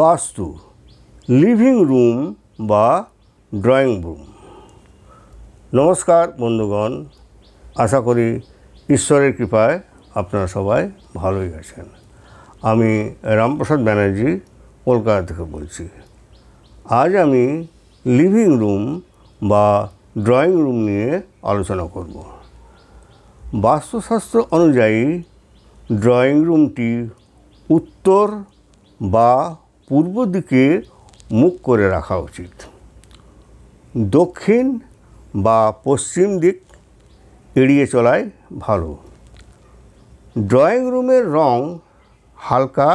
বাস্তু living room বা drawing room. নমস্কার বন্ধুগণ, আশা করি ঈশ্বরের কৃপায় আপনারা সবাই ভালোই আছেন। আমি রামপ্রসাদ ব্যানার্জি কলকাতা থেকে বলছি। আজ আমি লিভিং রুম বা ড্রয়িং রুম নিয়ে আলোচনা করব। বাস্তুশাস্ত্র অনুযায়ী ড্রয়িং রুমটি উত্তর বা পূর্ব দিকে মুখ করে রাখা উচিত। দক্ষিণ বা পশ্চিম দিক এড়িয়ে চলাই ভালো। ড্রয়িং রুমের রং হালকা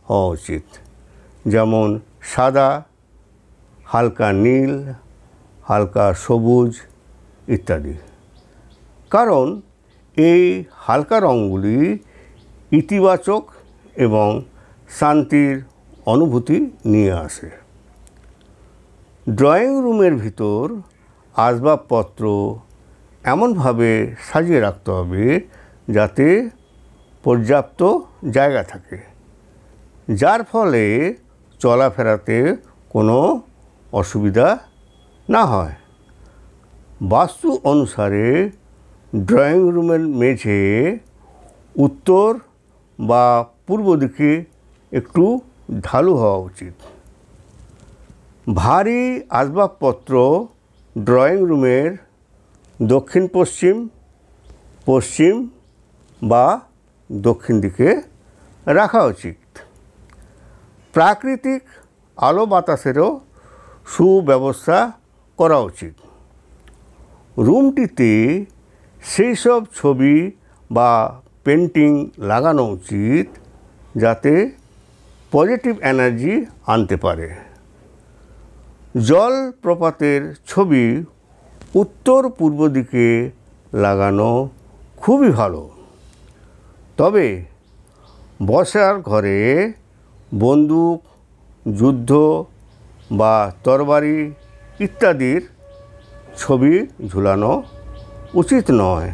হওয়া উচিত, যেমন সাদা, হালকা নীল, হালকা সবুজ ইত্যাদি। কারণ এই হালকা রঙগুলি ইতিবাচক এবং শান্তির অনুভূতি নিয়ে আসে। ড্রয়িং রুমের ভিতর আসবাবপত্র এমনভাবে সাজিয়ে রাখতে হবে যাতে পর্যাপ্ত জায়গা থাকে, যার ফলে চলাফেরাতে কোনো অসুবিধা না হয়। বাস্তু অনুসারে ড্রয়িং রুমের মেঝে উত্তর বা পূর্ব দিকে একটু ঢালু হওয়া উচিত। ভারী আসবাবপত্র ড্রয়িং রুমের দক্ষিণ পশ্চিম, পশ্চিম বা দক্ষিণ দিকে রাখা উচিত। প্রাকৃতিক আলো বাতাসেরও সুব্যবস্থা করা উচিত। রুমটিতে সেই সব ছবি বা পেন্টিং লাগানো উচিত যাতে পজিটিভ এনার্জি আনতে পারে। জলপ্রপাতের ছবি উত্তর পূর্ব দিকে লাগানো খুবই ভালো। তবে বসার ঘরে বন্দুক, যুদ্ধ বা তরবারি ইত্যাদির ছবি ঝুলানো উচিত নয়,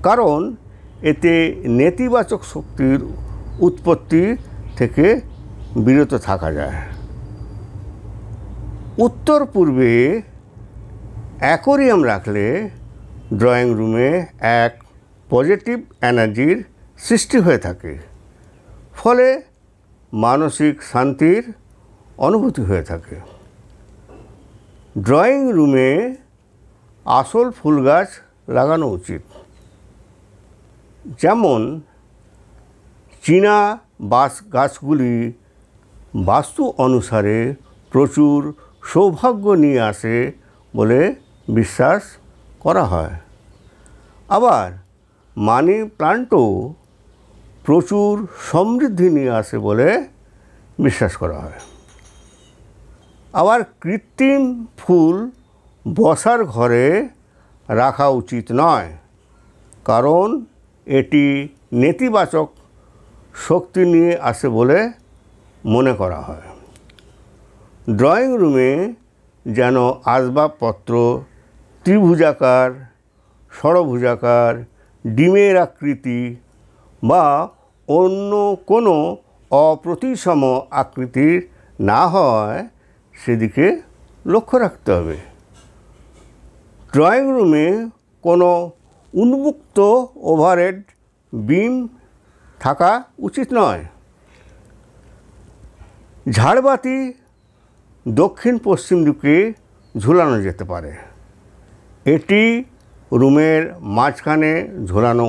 কারণ এতে নেতিবাচক শক্তির উৎপত্তি থেকে বিরত থাকা যায়। উত্তর পূর্বে অ্যাকোয়ারিয়াম রাখলে ড্রয়িং রুমে এক পজিটিভ এনার্জির সৃষ্টি হয়ে থাকে, ফলে মানসিক শান্তির অনুভূতি হয়ে থাকে। ড্রয়িং রুমে আসল ফুল গাছ লাগানো উচিত, যেমন চীনা বাঁশ গাছগুলি বাস্তু অনুসারে প্রচুর সৌভাগ্য নিয়ে আসে বলে বিশ্বাস করা হয়। আবার মানি প্লান্টও প্রচুর সমৃদ্ধি নিয়ে আসে বলে বিশ্বাস করা হয়। আবার কৃত্রিম ফুল বসার ঘরে রাখা উচিত নয়, কারণ এটি নেতিবাচক শক্তি নিয়ে আসে বলে মনে করা হয়। ড্রয়িং রুমে যেন আসবাবপত্র ত্রিভুজাকার, ষড়ভুজাকার, ডিমের আকৃতি বা অন্য কোনো অপ্রতিসম আকৃতির না হয় সেদিকে লক্ষ্য রাখতে হবে। ড্রয়িং রুমে কোনো উন্মুক্ত ওভারহেড বিম থাকা উচিত নয়। ঝাড়বাতি দক্ষিণ পশ্চিম দিকে ঝুলানো যেতে পারে। এটি রুমের মাঝখানে ঝুলানো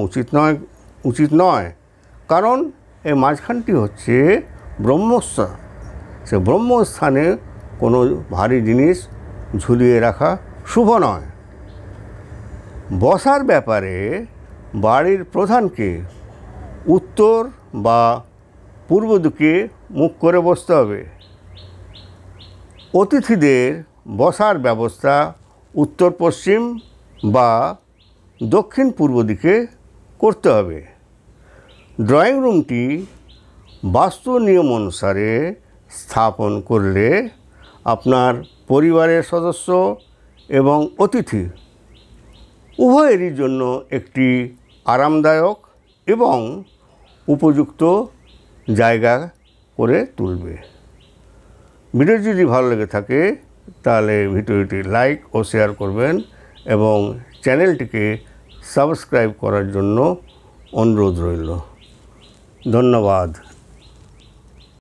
উচিত নয়, কারণ এই মাঝখানটি হচ্ছে ব্রহ্মস্থান। সে ব্রহ্মস্থানে কোনো ভারী জিনিস ঝুলিয়ে রাখা শুভ নয়। বসার ব্যাপারে বাড়ির প্রধানকে উত্তর বা পূর্ব দিকে মুখ করে বসতে হবে। অতিথিদের বসার ব্যবস্থা উত্তর পশ্চিম বা দক্ষিণ পূর্ব দিকে করতে হবে। ড্রয়িং রুমটি বাস্তু নিয়ম অনুসারে স্থাপন করলে আপনার পরিবারের সদস্য এবং অতিথি উভয়েরই জন্য একটি আরামদায়ক এবং উপযুক্ত জায়গা করে তুলবে। ভিডিও যদি ভালো লেগে থাকে তাহলে ভিডিওটি লাইক ও শেয়ার করবেন এবং চ্যানেলটিকে সাবস্ক্রাইব করার জন্য অনুরোধ রইল। ধন্যবাদ।